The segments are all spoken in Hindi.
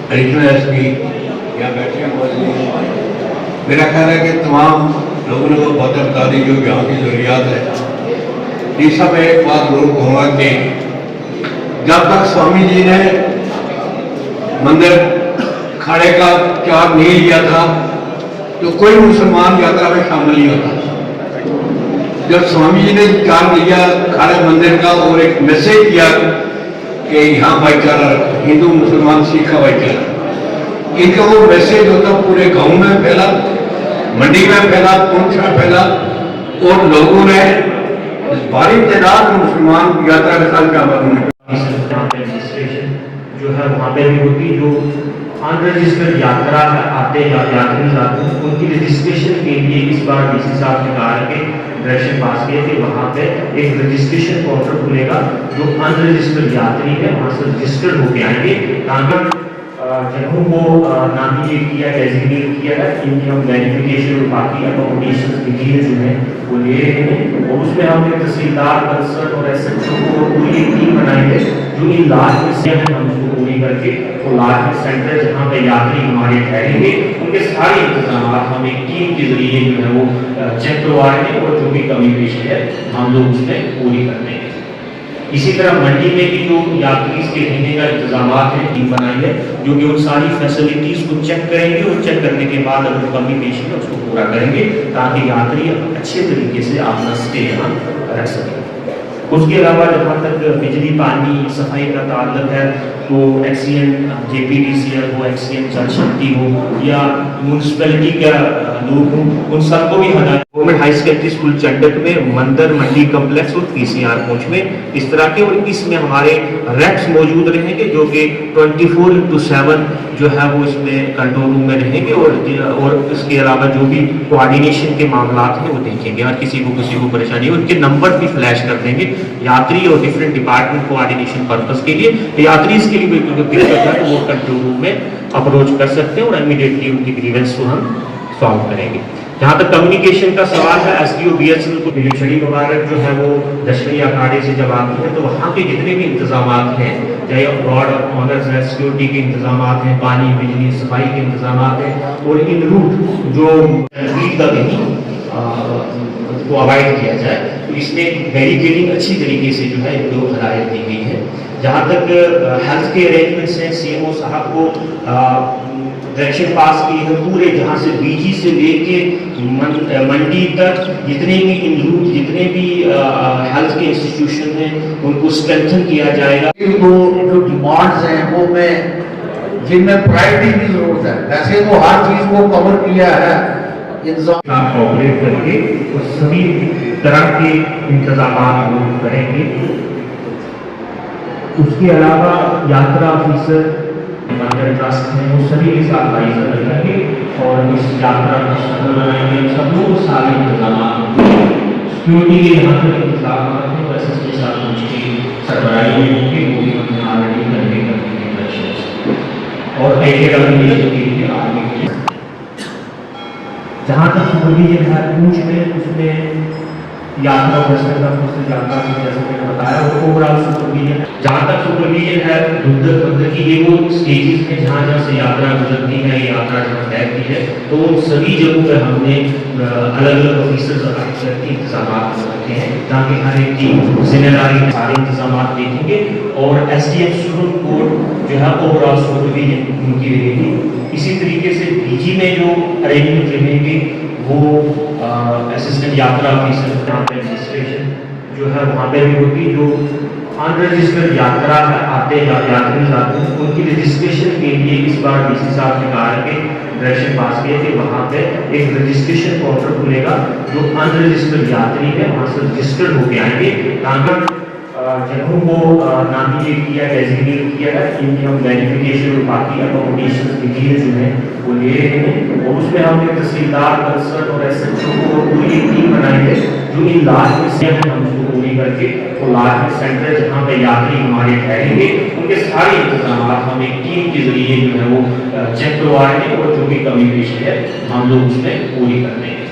एडिशनल एसपी यहाँ बैठे हैं मौजूद। मेरा ख्याल है कि तमाम लोगों को बहुत बता दी जो यहाँ की ज़रूरियात है। इस समय एक बात जरूर कहूँगा कि जब तक स्वामी जी ने मंदिर खाड़े का चार्ज नहीं लिया था तो कोई मुसलमान यात्रा में शामिल नहीं होता। जब स्वामी जी ने चार्ज लिया खाड़े मंदिर का और एक मैसेज किया कि यहाँ भाईचारा रखो, हिंदू मुसलमान सिख का भाईचारा, इनका वो मैसेज होता पूरे गांव में फैला, मंडी में फैला, पुंछ में फैला और लोगों ने भारी तादाद में मुसलमान यात्रा के साथ शामिल होने जो है वहाँ पे भी होती, जो अनरजिस्टर्ड यात्रा आते हैं यात्री आते हैं उनकी रजिस्ट्रेशन के लिए इस बार डीसी साहब ने कहा कि डायरेक्शन पास किए थे वहाँ पे एक रजिस्ट्रेशन काउंटर खुलेगा। जो अनरजिस्टर्ड यात्री है वहाँ से रजिस्टर्ड होके आएंगे ताकि जगहों को नामिनेट किया डेजिग्नेट किया है, इनकी हम वेरिफिकेशन और बाकी अकोमोडेशन डिटेल्स जो है वो ले रहे हैं। और उसमें हमने तहसीलदार कंसर्ट और एसएचओ को पूरी एक टीम बनाई है जो इन लार्ज से हम उसको पूरी करके वो लार्ज सेंटर जहाँ पे यात्री हमारे ठहरेंगे उनके सारे इंतजाम हम एक टीम के जरिए जो है वो चेक करवा रहे हैं और जो भी कमी पेशी है हम लोग उसमें पूरी करते हैं। इसी तरह मंडी में भी जो यात्री के रहने का इंतजाम है टीम बनाई है जो कि उन सारी फैसिलिटीज को चेक करेंगे और चेक करने के बाद अगर कमी पेशी है उसको पूरा करेंगे ताकि यात्री अच्छे तरीके से अपना स्टे यहाँ रख सकें। उसके अलावा जहाँ तक बिजली पानी सफाई का ताल्लुक है तो एक्सीएन जेपीडीसीएल हो, एक्सीएन जल शक्ति हो या म्यूनसिपैलिटी का लोग हों, उन सबको भी government high secondary school Chandak में मंदिर मंडी कम्प्लेक्स और पीसीआर पहुंच में इस तरह के, और इसमें हमारे रैप्स मौजूद रहेंगे जो कि 24/7 जो है वो इसमें कंट्रोल रूम में रहेंगे और इसके अलावा जो भी कोऑर्डिनेशन के मामला हैं वो देखेंगे और किसी को परेशानी हो उनके नंबर भी फ्लैश कर देंगे यात्री और डिफरेंट डिपार्टमेंट कोऑर्डिनेशन पर्पस के लिए। यात्री इसके लिए दिक्कत है तो वो कंट्रोल रूम में अप्रोच कर सकते हैं और इमीडिएटली उनकी ग्रीवेंस को हम सॉल्व करेंगे। जहाँ तक कम्युनिकेशन का सवाल है एसडीओ बीएसएनएल को छड़ी मुबारक जो है वो दशहरी अखाड़े से जब आती है तो वहाँ के जितने भी इंतजाम हैं चाहे गार्ड ऑफ ऑनर्स है, सिक्योरिटी के इंतजाम हैं, पानी बिजली सफाई के इंतजाम हैं और इन रूट जो ईदगाह को अवॉइड किया जाए तो इसमें बैरिकेडिंग अच्छी तरीके से जो है इनको हदायत दी गई है। जहाँ तक हेल्थ के अरेंजमेंट्स हैं सीएमओ साहब को डायरेक्शन पास की है पूरे जहाँ से बीजी से लेके मंडी तक जितने भी इन रूट जितने भी हेल्थ के इंस्टीट्यूशन हैं उनको स्ट्रेंथन किया जाएगा। तो जो डिमांड्स हैं वो मैं जिनमें प्रायोरिटी की जरूरत है वैसे तो हर चीज को कवर किया है इंतजाम कोऑपरेट करके और सभी तरह के इंतजाम लोग करेंगे। उसके अलावा यात्रा ऑफिसर मंदिर ट्रस्ट हैं वो सभी के साथ भाईचारा रखेंगे और इस यात्रा को सफल बनाएंगे। सब लोग सारे इंतजाम सिक्योरिटी के यहाँ तक इंतजाम हैं तो एसएसपी साहब उसकी सरबराही में होंगे वो भी हमने ऑलरेडी करने और ऐसे कम्युनिकेशन के लिए आगे जहाँ तक सुपरविजन है पूछ में उसमें यात्रा यात्रा जैसे मैंने बताया वो ओवरऑल सुपरविजन है। जहाँ तक सुपरविजन है दुर्घटना की ये वो स्टेजेस में जहाँ से यात्रा गुजरती है यात्रा जहाँ तय है तो उन सभी जगहों पर हमने अलग अलग ऑफिसर्स और अफसर के इंतजाम रखे हैं ताकि हर एक टीम जिम्मेदारी सारे इंतजाम देखेंगे और एसडीएम स्टूडेंट कोड जो है ओवरऑल सुपरविजन उनकी रहेगी। इसी तरीके से डीजी में जो अरेंजमेंट रहेंगे वो असिस्टेंट यात्रा ऑफिसर रजिस्ट्रेशन जो है वहाँ पे भी होती, जो अनरजिस्टर्ड यात्रा आते हैं यात्री आते हैं उनकी रजिस्ट्रेशन के लिए इस बार डीसी साहब ने कहा कि डायरेक्शन पास किए थे वहाँ पे एक रजिस्ट्रेशन काउंटर खुलेगा। जो अनरजिस्टर्ड यात्री है वहाँ से रजिस्टर्ड होके आएंगे ताकि जगहों को नामिनेट किया डेजिग्नेट किया है, इनकी हम वेरिफिकेशन और बाकी अकोमोडेशन डिटेल्स जो है वो ले रहे हैं। और उसमें हमने तहसीलदार कंसर्ट और एसएचओ को पूरी एक टीम बनाई है जो इन लार्ज से हम उसको पूरी करके वो लार्ज सेंटर जहाँ पे यात्री हमारे ठहरेंगे उनके सारे इंतजाम हम एक टीम के जरिए जो है वो चेक करवा रहे हैं और जो भी कमी पेशी है हम लोग उसमें पूरी करते हैं।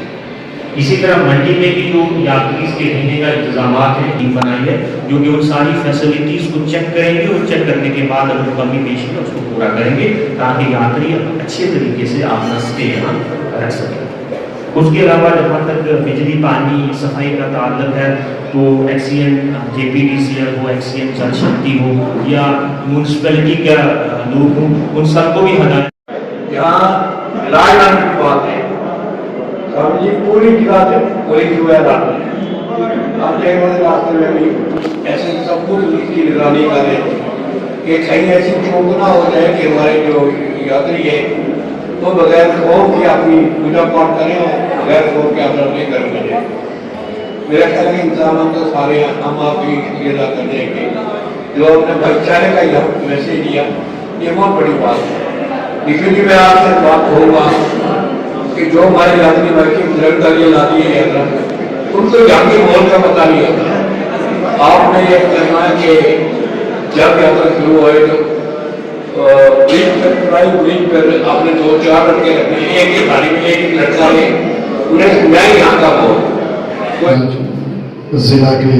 इसी तरह मंडी में भी जो यात्री के रहने का इंतजाम है, टीम बनाई है, जो कि उन सारी फैसिलिटीज को चेक करेंगे और चेक करने के बाद अगर कमी पेश है उसको पूरा करेंगे, ताकि यात्री अच्छे तरीके से अपना स्टे यहाँ रख सके। उसके अलावा जहाँ तक बिजली पानी सफाई का ताल्लुक है, तो एक्सीएन JPDCL हो, एक्सीएन जल शक्ति हो या म्यूनसिपैलिटी का लोग हो, उन सबको भी हटाए। यहाँ राजधानी की बात है, स्वामी जी पूरी जगह से पूरी सुविधा आप रास्ते में भी ऐसे सब कुछ इसकी निगरानी करें कि कहीं ऐसी चूक ना हो जाए कि हमारे जो यात्री है तो बगैर खौफ के अपनी पूजा पाठ करें और बगैर खौफ के अपना अपने घर में जाए। मेरा ख्याल है इंतजाम तो सारे हम आप भी अदा कर देंगे। जो अपने भाईचारे का यह मैसेज दिया, ये बहुत बड़ी बात है। लेकिन मैं आपसे बात होगा कि जो हमारे यात्री भाई की बुजुर्ग का ये लाती है यात्रा, उनको यहाँ के माहौल का पता नहीं होता। आपने ये कहना है कि जब यात्रा शुरू हुए तो ब्रिज पर आपने 2-4 लड़के रखने, एक ही गाड़ी में एक ही लड़का है, उन्हें मैं यहाँ का माहौल। जिला के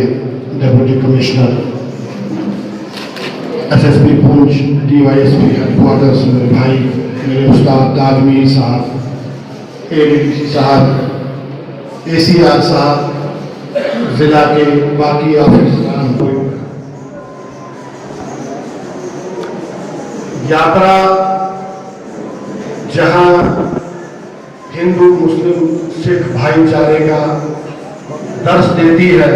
डिप्टी कमिश्नर SSP पूंछ, DYSP हेडक्वार्टर्स मेरे भाई, मेरे उस्ताद ताजमीर साहब, ADDC साहब, ACR साहब, जिला के बाकी ऑफिसरान को, यात्रा जहां हिंदू मुस्लिम सिख भाईचारे का दर्श देती है,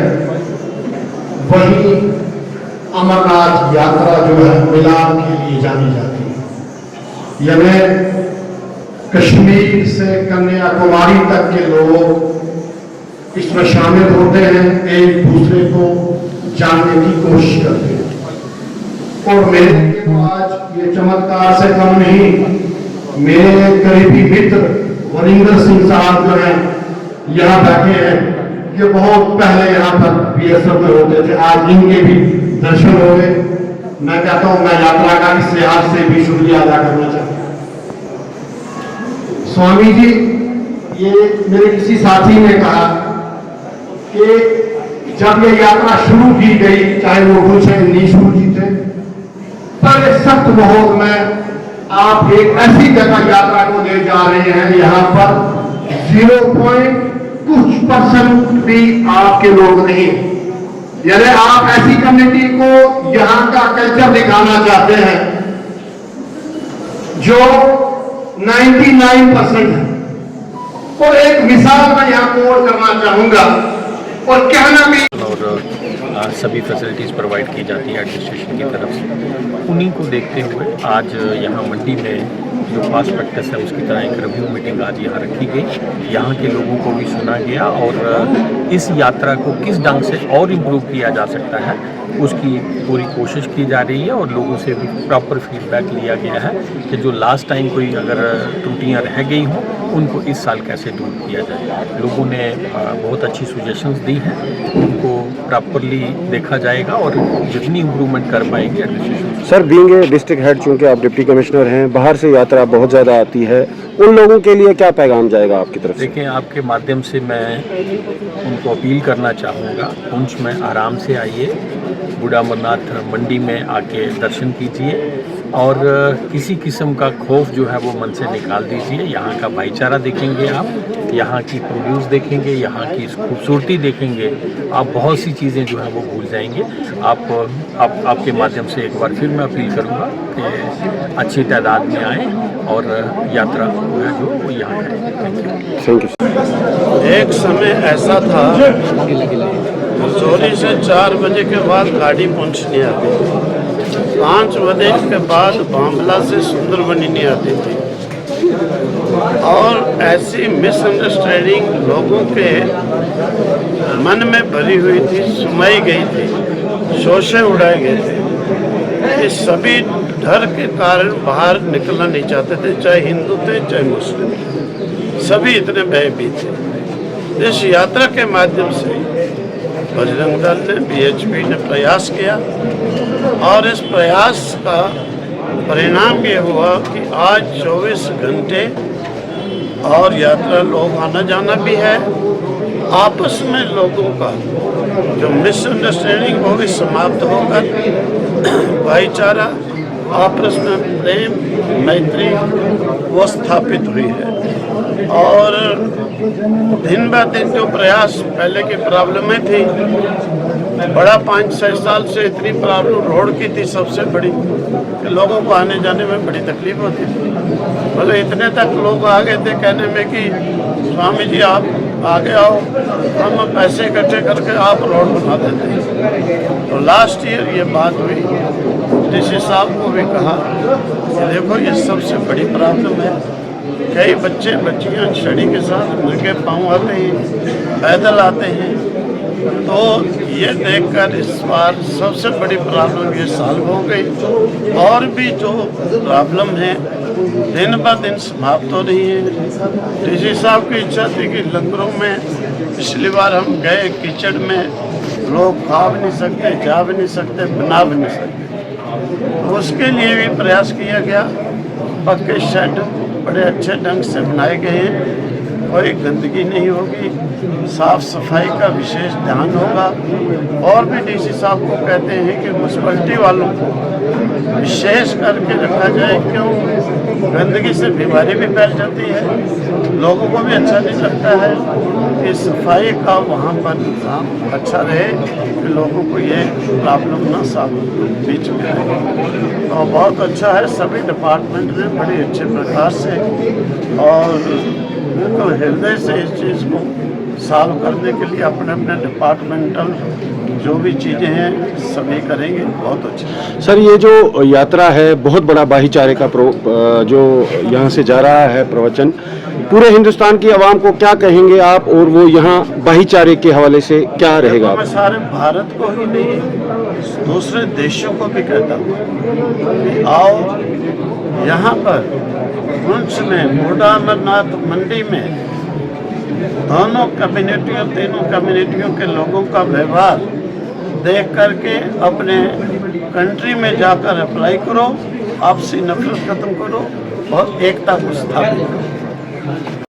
वहीं अमरनाथ यात्रा जो है मिलाप के लिए जानी जाती है। यानी कश्मीर से कन्याकुमारी तक के लोग इसमें शामिल होते हैं, एक दूसरे को जानने की कोशिश करते हैं। और मेरे तो आज ये चमत्कार से कम नहीं, मेरे करीबी मित्र वरिंदर सिंह साहब जो हैं यहाँ बैठे हैं, ये बहुत पहले यहाँ पर BSF में होते थे, आज इनके भी दर्शन हो गए। मैं कहता हूँ मैं यात्रा का इस लिहाज से भी शुक्रिया अदा करना चाहता हूँ। स्वामी जी, ये मेरे किसी साथी ने कहा कि जब ये यात्रा शुरू की गई, चाहे वो गुलशन नीशू जी थे, बड़े सख्त माहौल में आप एक ऐसी जगह यात्रा को ले जा रहे हैं, यहाँ पर 0.कुछ% भी आपके लोग नहीं, यानी आप ऐसी कम्युनिटी को यहाँ का कल्चर दिखाना चाहते हैं जो 99% है। और एक मिसाल मैं यहाँ कोट करना चाहूंगा और कहना भी, और सभी फैसिलिटीज़ प्रोवाइड की जाती है एडमिनिस्ट्रेशन की तरफ से। उन्हीं को देखते हुए आज यहाँ मंडी में जो पास प्रैक्टिस है उसकी तरह एक रिव्यू मीटिंग आज यहाँ रखी गई। यहाँ के लोगों को भी सुना गया और इस यात्रा को किस ढंग से और इम्प्रूव किया जा सकता है उसकी पूरी कोशिश की जा रही है और लोगों से भी प्रॉपर फीडबैक लिया गया है कि जो लास्ट टाइम कोई अगर त्रुटियाँ रह गई हों उनको इस साल कैसे दूर किया जाए। लोगों ने बहुत अच्छी सजेशंस दी हैं, उनको प्रॉपरली देखा जाएगा और जितनी इम्प्रूवमेंट कर पाएंगे administration. Sir, being a district head, चूँकि आप डिप्टी कमिश्नर हैं, बाहर से यात्रा बहुत ज़्यादा आती है, उन लोगों के लिए क्या पैगाम जाएगा आपकी तरफ से? देखिए, आपके माध्यम से मैं उनको अपील करना चाहूँगा, पुंछ में आराम से आइए, बूढ़ा अमरनाथ मंडी में आके दर्शन कीजिए और किसी किस्म का खौफ जो है वो मन से निकाल दीजिए। यहाँ का भाईचारा देखेंगे आप, यहाँ की प्रोड्यूस देखेंगे, यहाँ की खूबसूरती देखेंगे, आप बहुत सी चीज़ें जो है वो भूल जाएंगे। आपके माध्यम से एक बार फिर मैं अपील करूँगा कि अच्छी तादाद में आएँ और यात्रा जो है जो वो यहाँ करें। Thank you. एक समय ऐसा था चोरी से 4 बजे के बाद गाड़ी पुंछ नहीं आती, 5 बजे के बाद बांबला से सुंदरबनी नहीं आती थी और ऐसी मिसअंडरस्टैंडिंग लोगों के मन में भरी हुई थी, सुनाई गई थी, शोषे उड़ाए गए थे। ये सभी डर के कारण बाहर निकलना नहीं चाहते थे, चाहे हिंदू थे चाहे मुस्लिम, सभी इतने भयभीत थे। इस यात्रा के माध्यम से बजरंग दल ने, BHP ने प्रयास किया और इस प्रयास का परिणाम ये हुआ कि आज 24 घंटे और यात्रा लोग आना जाना भी है आपस में लोगों का जो मिसअंडरस्टैंडिंग वो भी समाप्त होकर भाईचारा, आपस में प्रेम, मैत्री वो स्थापित हुई है। और दिन ब दिन जो प्रयास, पहले की प्रॉब्लमें थी, बड़ा 5-6 साल से इतनी प्रॉब्लम रोड की थी सबसे बड़ी कि लोगों को आने जाने में बड़ी तकलीफ होती थी। बोले इतने तक लोग आ गए थे कहने में कि स्वामी जी आप आगे आओ, हम पैसे इकट्ठे करके आप रोड बना देते हैं। तो लास्ट ईयर ये बात हुई, डीसी साहब को भी कहा कि देखो ये सबसे बड़ी प्रॉब्लम है। कई बच्चे बच्चियां छड़ी के साथ नंगे पाँव आते हैं, पैदल आते हैं। तो ये देखकर इस बार सबसे बड़ी प्रॉब्लम ये सॉल्व हो गई। और भी जो प्रॉब्लम है दिन ब दिन समाप्त हो रही है। डीसी साहब की इच्छा थी कि लंगरों में, पिछली बार हम गए कीचड़ में, लोग खा भी नहीं सकते, जा भी नहीं सकते, बना भी नहीं सकते। तो उसके लिए भी प्रयास किया गया। पक्के शेड बड़े अच्छे ढंग से बनाए गए हैं, कोई गंदगी नहीं होगी, साफ सफाई का विशेष ध्यान होगा। और भी डीसी साहब को कहते हैं कि म्यूनसिपैलिटी वालों को विशेष करके रखा जाए, क्यों गंदगी से बीमारी भी फैल जाती है, लोगों को भी अच्छा नहीं लगता है कि सफाई का वहाँ पर इंतजाम अच्छा रहे कि लोगों को ये प्रॉब्लम ना साफ बीच में आए। और बहुत अच्छा है, सभी डिपार्टमेंट ने बड़े अच्छे प्रकार से और बिल्कुल हृदय से इस चीज़ को सॉल्व करने के लिए अपने अपने डिपार्टमेंटल जो भी चीज़ें हैं सभी करेंगे। बहुत अच्छा सर, ये जो यात्रा है बहुत बड़ा भाईचारे का जो यहाँ से जा रहा है प्रवचन, पूरे हिंदुस्तान की आवाम को क्या कहेंगे आप, और वो यहाँ भाईचारे के हवाले से क्या रहेगा? मैं सारे भारत को ही नहीं, दूसरे देशों को भी कहता हूँ कि आओ यहाँ पर पुंछ में, बूढ़ा अमरनाथ मंडी में दोनों कम्युनिटियों, तीनों कम्युनिटियों के लोगों का व्यवहार देख करके अपने कंट्री में जाकर अप्लाई करो, आपसी नफरत खत्म करो और एकता को स्थापित करो।